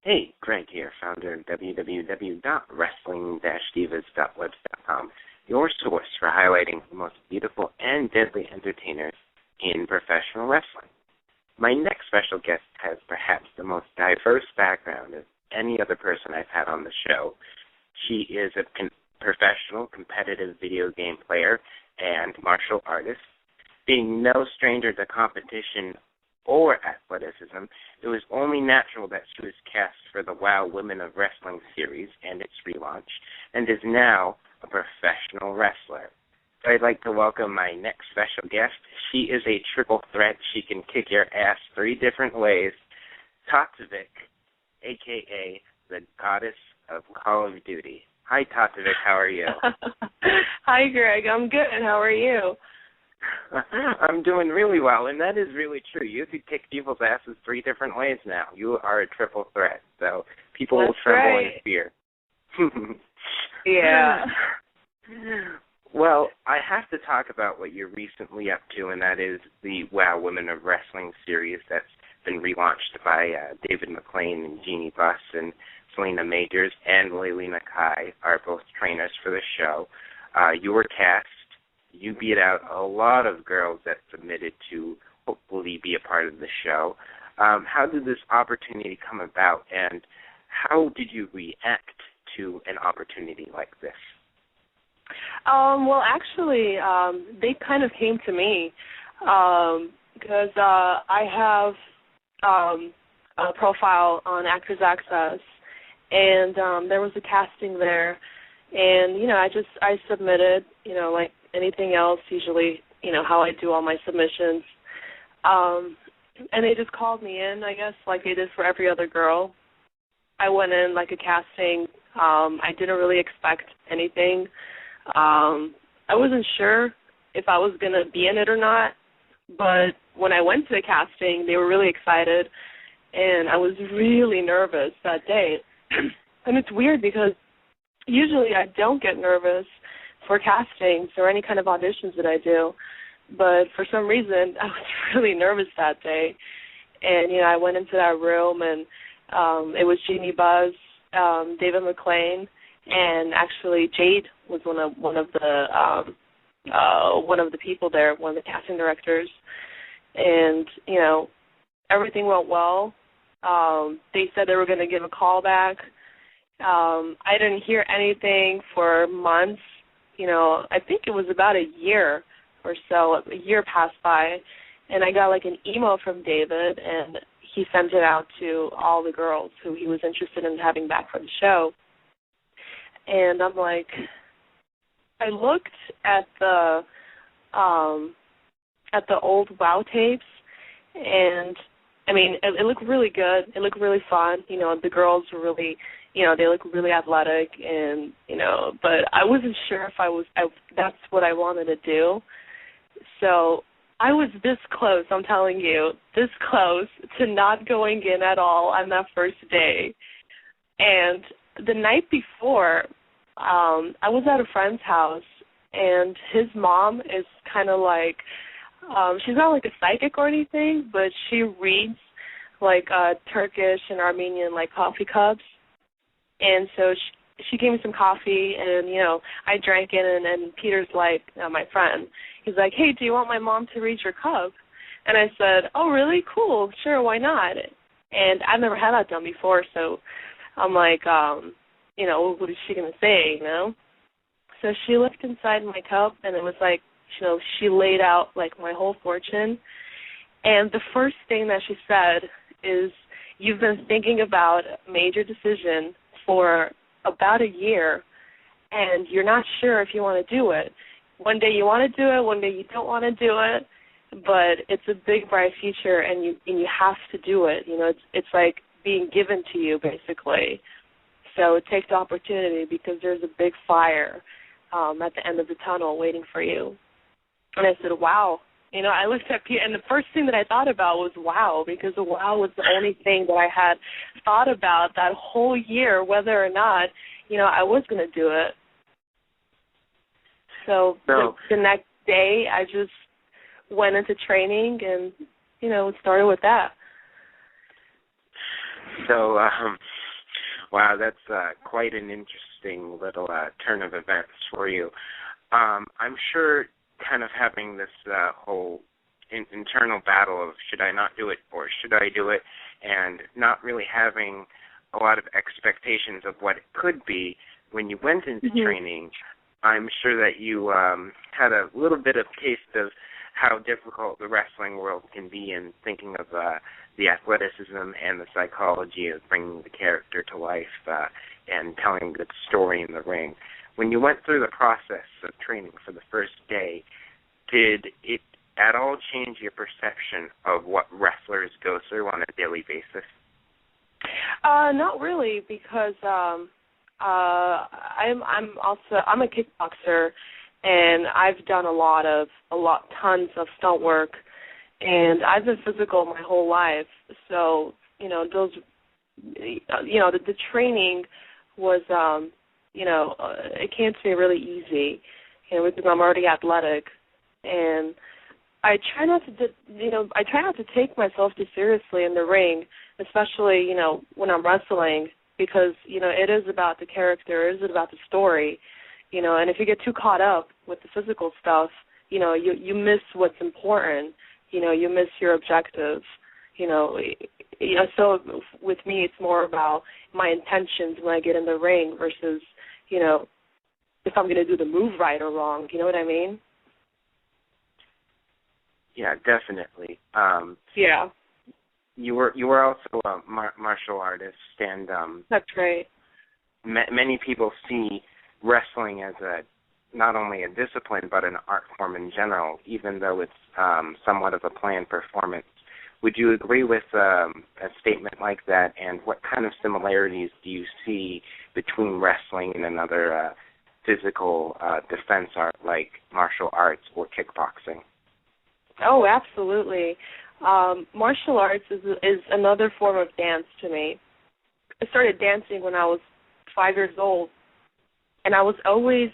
Hey, Greg here, founder of www.wrestling-divas.webs.com, your source for highlighting the most beautiful and deadly entertainers in professional wrestling. My next special guest has perhaps the most diverse background of any other person I've had on the show. She is a professional competitive video game player and martial artist. Being no stranger to competition or athleticism, it was only natural that she was cast for the WoW Women of Wrestling series and its relaunch, and is now a professional wrestler. So I'd like to welcome my next special guest. She is a triple threat. She can kick your ass 3 different ways. Tatevik, a.k.a. the goddess of Call of Duty. Hi, Tatevik. How are you? Hi, Greg. I'm good. How are you? I'm doing really well, and that is really true. You could kick people's asses 3 different ways now. You are a triple threat, so people will tremble in fear. Yeah. Well, I have to talk about what you're recently up to, and that is the WoW Women of Wrestling series that's been relaunched by David McLean and Jeannie Buss, and Selena Majors and Leilina Kai are both trainers for the show. You were cast. You beat out a lot of girls that submitted to hopefully be a part of the show. How did this opportunity come about, and how did you react to an opportunity like this? Well, actually, they kind of came to me because I have a profile on Actors Access, and there was a casting there, and I submitted, like anything else, usually, how I do all my submissions, and they just called me in, I guess, like they did for every other girl. I went in like a casting. I didn't really expect anything. I wasn't sure if I was going to be in it or not, but when I went to the casting, they were really excited, and I was really nervous that day. And it's weird because usually I don't get nervous for castings or any kind of auditions that I do, but for some reason I was really nervous that day. And, I went into that room, and it was Jeannie Buss, David McLean, and actually Jade was one of the people there, one of the casting directors, and everything went well. They said they were going to give a call back. I didn't hear anything for months. I think it was about a year or so. A year passed by, and I got like an email from David, and he sent it out to all the girls who he was interested in having back for the show. And I'm like, I looked at the old WoW tapes, and I mean, it looked really good. It looked really fun. The girls were really, they look really athletic, and but I wasn't sure if that's what I wanted to do. So I was this close, I'm telling you, this close to not going in at all on that first day. And the night before, I was at a friend's house, and his mom is kind of like, she's not like a psychic or anything, but she reads like Turkish and Armenian like coffee cups. And so she gave me some coffee, and, I drank it, and Peter's like, my friend, he's like, hey, do you want my mom to read your cup? And I said, oh, really? Cool. Sure, why not? And I've never had that done before, so I'm like, what is she going to say, So she looked inside my cup, and it was like, she laid out, like, my whole fortune. And the first thing that she said is, you've been thinking about a major decision for about a year, and you're not sure if you want to do it. One day you want to do it, one day you don't want to do it, but it's a big, bright future, and you have to do it. It's like being given to you, basically. So take the opportunity, because there's a big fire at the end of the tunnel waiting for you. And I said, wow. I looked at Peter, and the first thing that I thought about was wow, because WoW was the only thing that I had thought about that whole year, whether or not, I was going to do it. So the next day, I just went into training, and, it started with that. So Wow, that's quite an interesting little turn of events for you. I'm sure kind of having this whole internal battle of should I not do it or should I do it, and not really having a lot of expectations of what it could be when you went into training, I'm sure that you had a little bit of taste of how difficult the wrestling world can be in thinking of the athleticism and the psychology of bringing the character to life and telling a good story in the ring. When you went through the process of training for the first day, did it at all change your perception of what wrestlers go through on a daily basis? Not really, because I'm a kickboxer, and I've done tons of stunt work, and I've been physical my whole life. So the training was it came to me really easy, because I'm already athletic, and I try not to take myself too seriously in the ring, especially, when I'm wrestling, because, it is about the character, it is about the story, and if you get too caught up with the physical stuff, you miss what's important, you miss your objectives, so with me it's more about my intentions when I get in the ring versus, if I'm going to do the move right or wrong, you know what I mean? Yeah, definitely. Yeah. You were also a martial artist, and that's right. Many people see wrestling as not only a discipline but an art form in general, even though it's somewhat of a planned performance. Would you agree with a statement like that? And what kind of similarities do you see between wrestling and another physical defense art like martial arts or kickboxing? Oh, absolutely. Martial arts is another form of dance to me. I started dancing when I was 5 years old, and I was always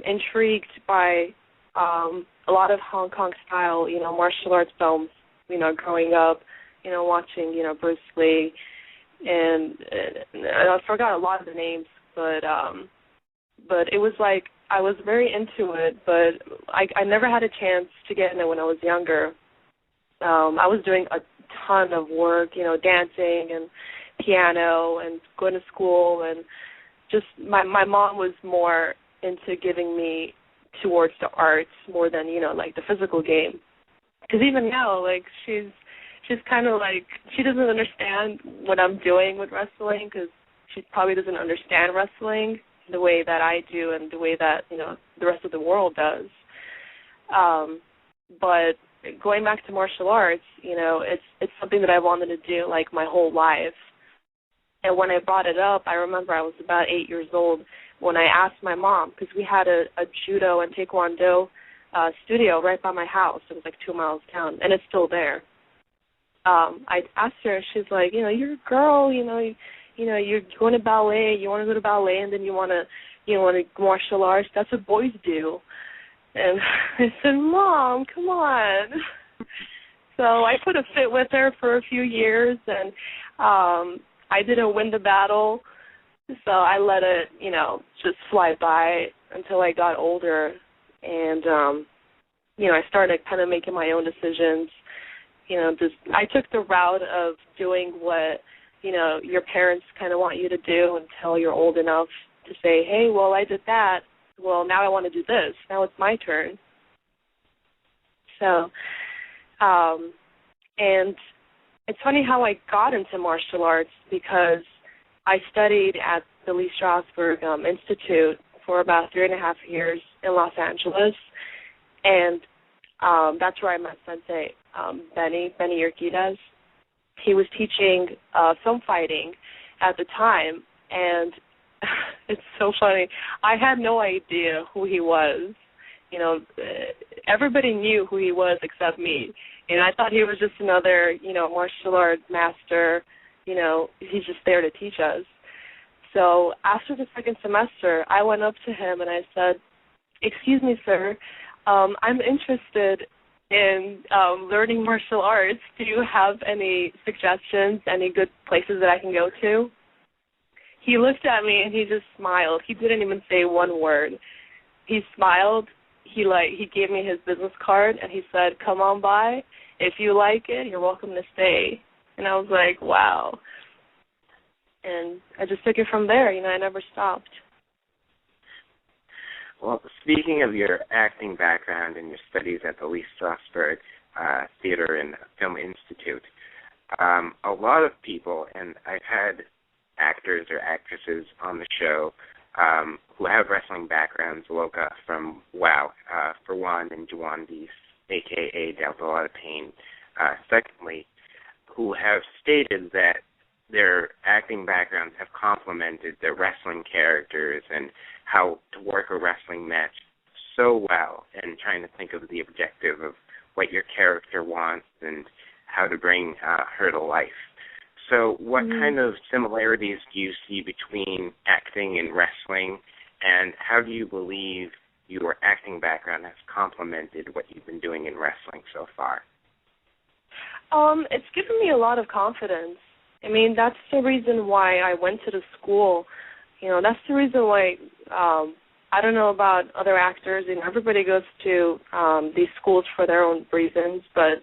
intrigued by a lot of Hong Kong style, martial arts films, growing up, watching, Bruce Lee, and I forgot a lot of the names, but it was like I was very into it, but I never had a chance to get in it when I was younger. I was doing a ton of work, dancing and piano and going to school, and just my mom was more into giving me towards the arts more than, like the physical game. Because even now, like, she's kind of like, she doesn't understand what I'm doing with wrestling because she probably doesn't understand wrestling the way that I do and the way that, the rest of the world does. But going back to martial arts, it's something that I wanted to do, like, my whole life. And when I brought it up, I remember I was about 8 years old when I asked my mom, because we had a judo and taekwondo studio right by my house. It was like 2 miles down, and it's still there. I asked her, and she's like, you're a girl, you're going to ballet, you want to go to ballet, and then you want to martial arts. That's what boys do. And I said, Mom, come on. So I put a fit with her for a few years, and I didn't win the battle, so I let it, just fly by until I got older. And, I started kind of making my own decisions. I took the route of doing what, your parents kind of want you to do until you're old enough to say, hey, well, I did that. Well, now I want to do this. Now it's my turn. So, and it's funny how I got into martial arts because I studied at the Lee Strasberg Institute for about 3.5 years in Los Angeles, and that's where I met Sensei Benny Urquidez. He was teaching film fighting at the time, and it's so funny. I had no idea who he was. Everybody knew who he was except me. And I thought he was just another, martial arts master. He's just there to teach us. So after the second semester, I went up to him and I said, excuse me, sir, I'm interested in learning martial arts. Do you have any suggestions, any good places that I can go to? he looked at me and he just smiled. He didn't even say one word. He smiled. He gave me his business card and he said, "Come on by. If you like it, you're welcome to stay." And I was like, wow. And I just took it from there. I never stopped. Well, speaking of your acting background and your studies at the Lee Strasberg Theater and Film Institute, a lot of people, and I've had actors or actresses on the show who have wrestling backgrounds, Loka from WOW, for one, and Juwandis, a.k.a. dealt a lot of pain, secondly, who have stated that their acting backgrounds have complemented their wrestling characters and how to work a wrestling match so well, and trying to think of the objective of what your character wants and how to bring her to life. So what kind of similarities do you see between acting and wrestling, and how do you believe your acting background has complemented what you've been doing in wrestling so far? It's given me a lot of confidence. I mean, that's the reason why I went to the school. That's the reason why, I don't know about other actors, everybody goes to these schools for their own reasons, but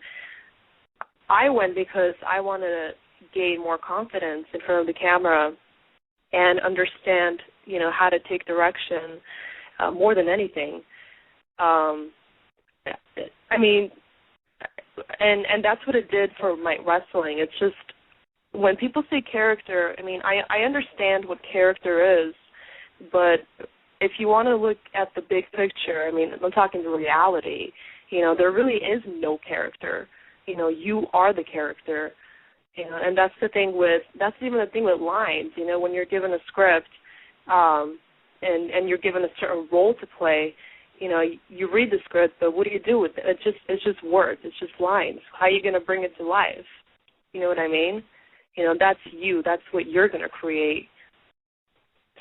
I went because I wanted to gain more confidence in front of the camera and understand, how to take direction more than anything. And that's what it did for my wrestling. It's just, when people say character, I understand what character is, but if you want to look at the big picture, I'm talking the reality, there really is no character. You are the character. And that's even the thing with lines, when you're given a script, and you're given a certain role to play, you read the script, but what do you do with it? It's just words. It's just lines. How are you going to bring it to life? You know what I mean? That's you. That's what you're going to create.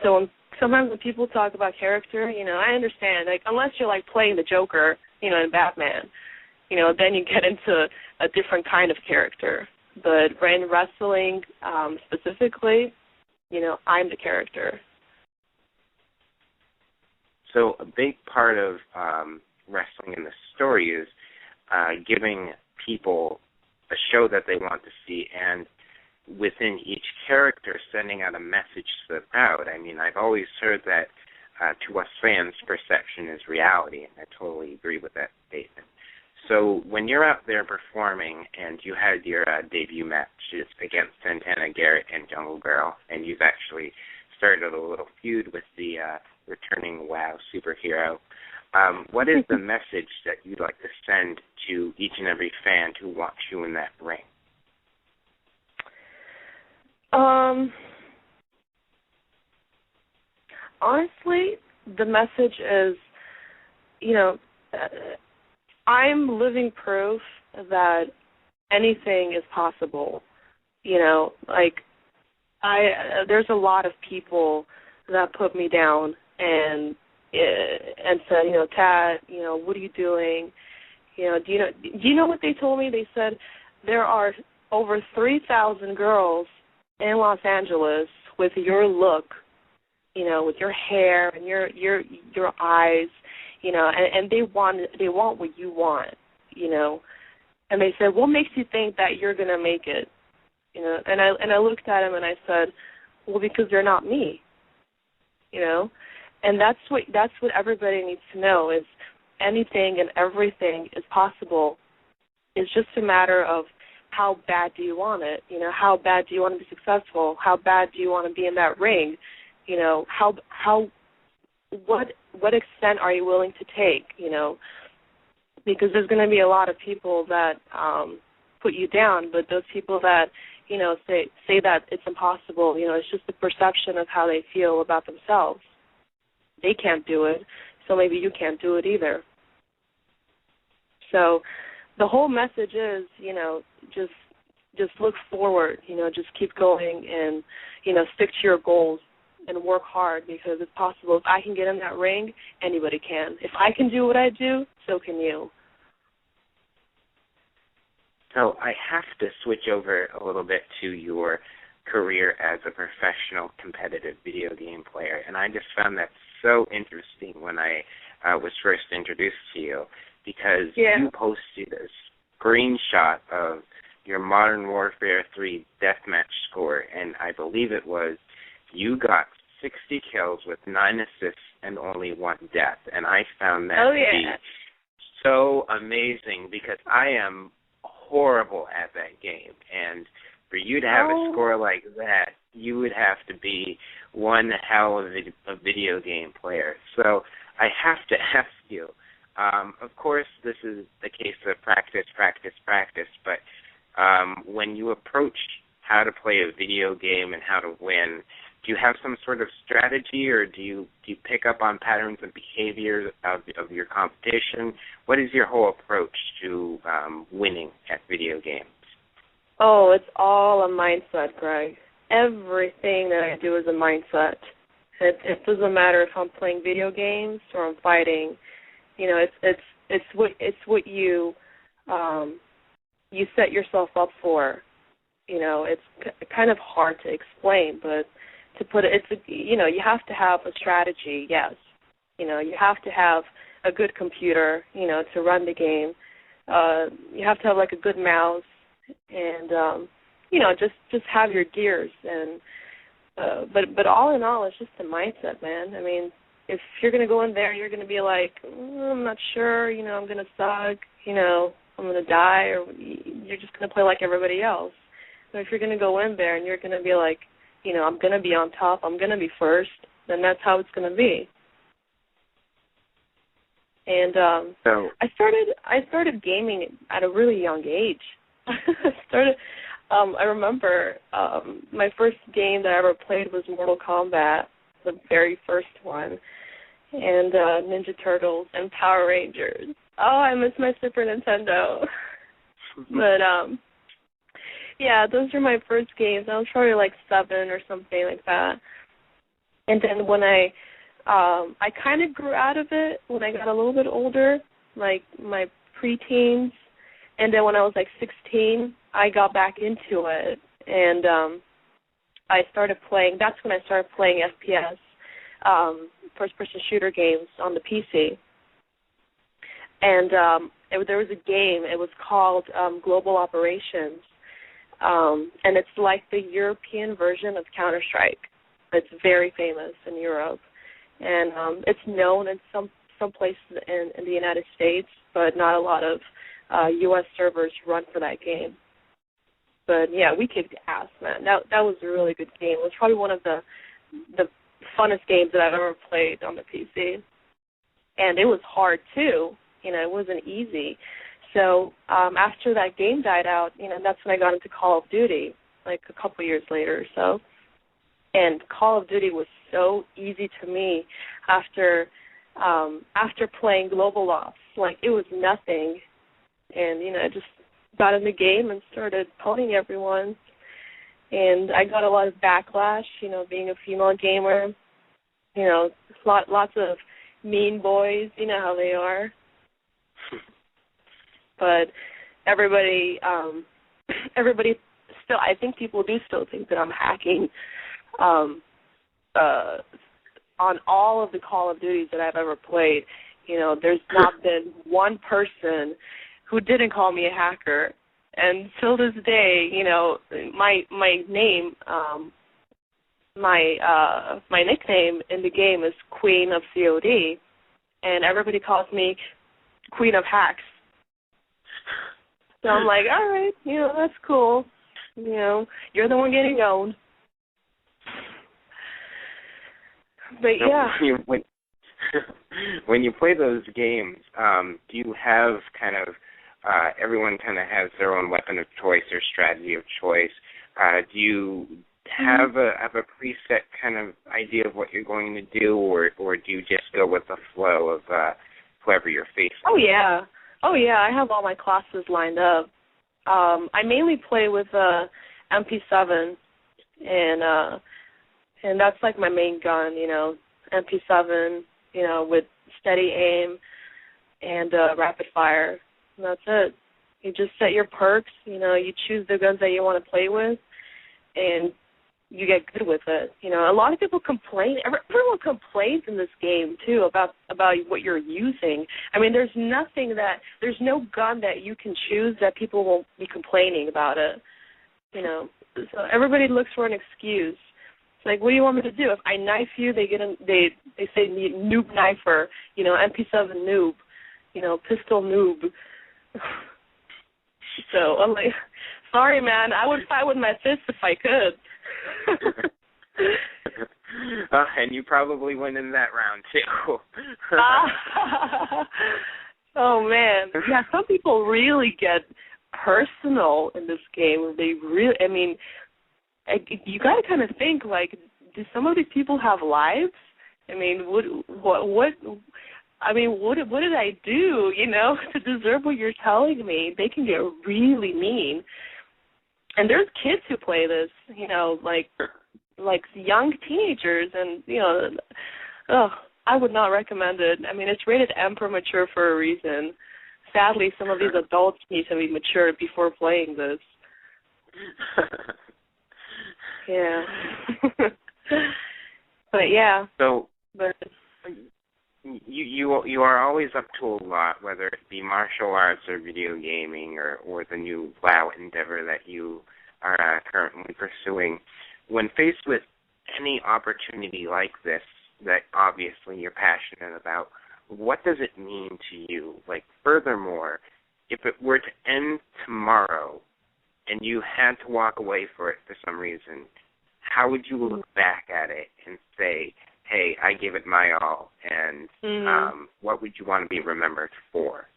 So sometimes when people talk about character, I understand. Unless you're playing the Joker, in Batman, then you get into a different kind of character. But in wrestling specifically, I'm the character. So a big part of wrestling in the story is giving people a show that they want to see, and within each character sending out a message to the crowd. I've always heard that to us fans, perception is reality, and I totally agree with that statement. So when you're out there performing and you had your debut matches against Santana Garrett and Jungle Girl, and you've actually started a little feud with the returning WOW superhero, what is the message that you'd like to send to each and every fan who wants you in that ring? Honestly, the message is, I'm living proof that anything is possible. There's a lot of people that put me down and said, Tat, what are you doing? Do you know what they told me? They said there are over 3,000 girls in Los Angeles with your look, with your hair and your eyes, and they want what you want, And they said, what makes you think that you're gonna make it? And I looked at him and I said, well, because they're not me, And that's what everybody needs to know is anything and everything is possible. It's just a matter of how bad do you want it? How bad do you want to be successful? How bad do you want to be in that ring? What extent are you willing to take? Because there's going to be a lot of people that put you down, but those people that say that it's impossible, it's just the perception of how they feel about themselves. They can't do it, so maybe you can't do it either. So the whole message is, just look forward, just keep going and, stick to your goals and work hard because it's possible. If I can get in that ring, anybody can. If I can do what I do, so can you. So I have to switch over a little bit to your career as a professional competitive video game player. And I just found that so interesting when I was first introduced to you, because you posted a screenshot of your Modern Warfare 3 deathmatch score, and I believe it was you got 60 kills with 9 assists and only 1 death. And I found that to be so amazing, because I am horrible at that game. And for you to have a score like that, you would have to be one hell of a video game player. So I have to ask you, of course this is the case of practice, but when you approach how to play a video game and how to win, do you have some sort of strategy, or do you pick up on patterns of behavior of your competition? What is your whole approach to winning at video games? Oh, it's all a mindset, Greg. Everything that I do is a mindset. It doesn't matter if I'm playing video games or I'm fighting. You know, it's what you set yourself up for. You know, it's kind of hard to explain, but to put it, you have to have a strategy. Yes, you have to have a good computer, to run the game. You have to have like a good mouse, and just have your gears. And but all in all, it's just a mindset, man. I mean, if you're gonna go in there, you're gonna be like, I'm not sure, I'm gonna suck, I'm gonna die, or you're just gonna play like everybody else. But if you're gonna go in there and you're gonna be like, I'm gonna be on top, I'm gonna be first, then that's how it's gonna be. And I started gaming at a really young age. I remember my first game that I ever played was Mortal Kombat, the very first one, and Ninja Turtles and Power Rangers. Oh, I miss my Super Nintendo. But yeah, those were my first games. I was probably like 7 or something like that. And then when I kind of grew out of it when I got a little bit older, like my preteens. And then when I was like 16, I got back into it. And I started playing, that's when I started playing FPS, first-person shooter games on the PC. And there was a game, it was called Global Operations. And it's like the European version of Counter-Strike. It's very famous in Europe. And it's known in some places in the United States, but not a lot of U.S. servers run for that game. But, yeah, we kicked ass, man. That was a really good game. It was probably one of the funnest games that I've ever played on the PC. And it was hard, too. It wasn't easy. So after that game died out, that's when I got into Call of Duty, like a couple years later or so. And Call of Duty was so easy to me after playing Global Ops. Like, it was nothing. And, I just got in the game and started pwning everyone. And I got a lot of backlash, being a female gamer. Lots of mean boys, you know how they are. But everybody still, I think people do still think that I'm hacking on all of the Call of Duties that I've ever played. There's not been one person who didn't call me a hacker. And till this day, my name, my nickname in the game is Queen of COD, and everybody calls me Queen of Hacks. So I'm like, all right, that's cool. You're the one getting owned. But yeah. When you play those games, do you have kind of, everyone kind of has their own weapon of choice or strategy of choice? Do you have a preset kind of idea of what you're going to do, or do you just go with the flow of whoever you're facing? Oh, yeah, I have all my classes lined up. I mainly play with MP7, and that's like my main gun, MP7, with steady aim and rapid fire. And that's it. You just set your perks, you choose the guns that you want to play with, and you get good with it. You know, a lot of people complain. Everyone complains in this game too about what you're using. I mean, there's no gun that you can choose that people won't be complaining about it. You know, so everybody looks for an excuse. It's like, what do you want me to do? If I knife you, they say noob knifer. You know, MP7 noob. You know, pistol noob. So I'm like, sorry, man. I would fight with my fists if I could. And you probably win in that round too. Oh man, yeah. Some people really get personal in this game. They really, I mean, you got to kind of think like, do some of these people have lives? I mean, what? I mean, what did I do? You know, to deserve what you're telling me? They can get really mean. And there's kids who play this, you know, like young teenagers, and, you know, I would not recommend it. I mean, it's rated M for mature for a reason. Sadly, some of these adults need to be mature before playing this. Yeah. But yeah. So you are always up to a lot, whether it be martial arts or video gaming or the new WoW endeavor that you are currently pursuing. When faced with any opportunity like this that obviously you're passionate about, what does it mean to you? Like, furthermore, if it were to end tomorrow and you had to walk away for it for some reason, how would you look back at it and say, hey, I gave it my all, and what would you want to be remembered for?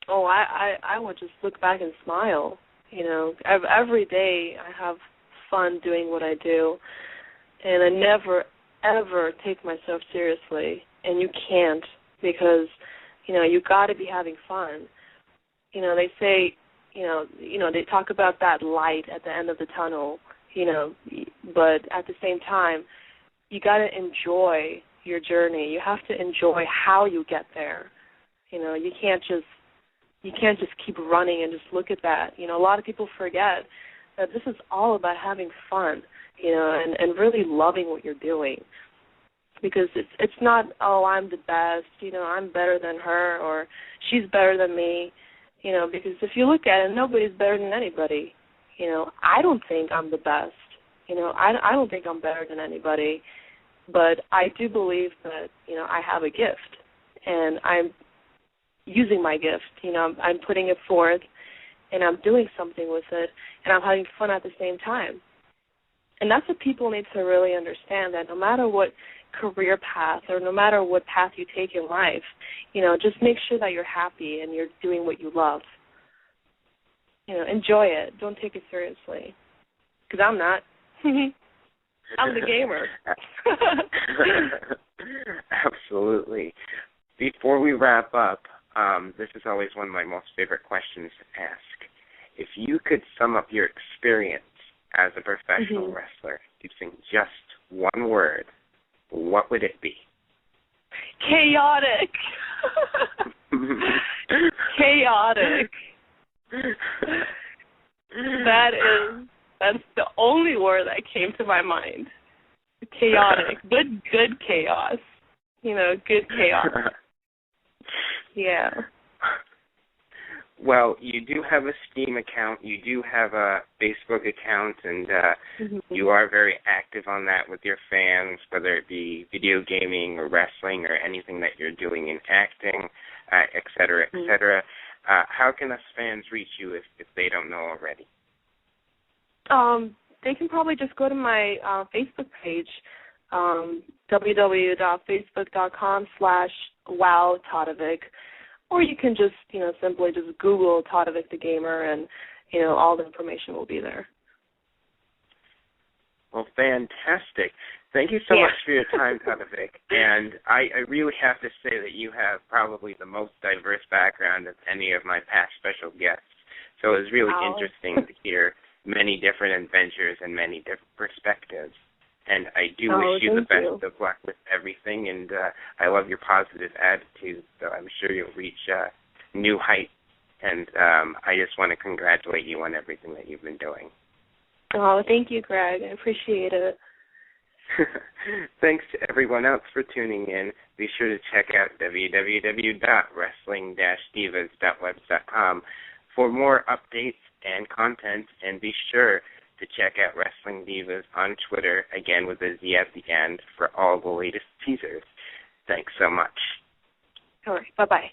Oh, I would just look back and smile. You know, every day I have fun doing what I do, and I never, ever take myself seriously, and you can't, because, you know, you got to be having fun. You know, they say, you know, they talk about that light at the end of the tunnel, you know, but at the same time, you got to enjoy your journey. You have to enjoy how you get there. You know, you can't just keep running and just look at that. You know, a lot of people forget that this is all about having fun, you know, and really loving what you're doing. Because it's not, oh, I'm the best, you know, I'm better than her, or she's better than me, you know, because if you look at it, nobody's better than anybody. You know, I don't think I'm the best. You know, I don't think I'm better than anybody, but I do believe that, you know, I have a gift, and I'm using my gift. You know, I'm putting it forth, and I'm doing something with it, and I'm having fun at the same time. And that's what people need to really understand, that no matter what career path or no matter what path you take in life, you know, just make sure that you're happy and you're doing what you love. You know, enjoy it. Don't take it seriously. Because I'm not. I'm the gamer. Absolutely. Before we wrap up, this is always one of my most favorite questions to ask. If you could sum up your experience as a professional wrestler using just one word, what would it be? Chaotic. Chaotic. That's the only word that came to my mind. Chaotic. Good chaos. You know, good chaos. Yeah. Well, you do have a Steam account, you do have a Facebook account, and you are very active on that with your fans, whether it be video gaming or wrestling or anything that you're doing in acting, et cetera, et cetera. How can us fans reach you if they don't know already? They can probably just go to my Facebook page, www.facebook.com/WowTatevik, or you can just, you know, simply just Google Tatevik the Gamer, and, you know, all the information will be there. Well, fantastic. Thank you so much for your time, Tatevik. And I really have to say that you have probably the most diverse background of any of my past special guests. So it was really interesting to hear many different adventures and many different perspectives. And I do wish you the best of luck with everything, and I love your positive attitude, so I'm sure you'll reach new heights. And I just want to congratulate you on everything that you've been doing. Oh, thank you, Greg. I appreciate it. Thanks to everyone else for tuning in. Be sure to check out www.wrestling-divas.webs.com for more updates and content, and be sure to check out Wrestling Divas on Twitter, again with a Z at the end, for all the latest teasers. Thanks so much. All right. Bye-bye.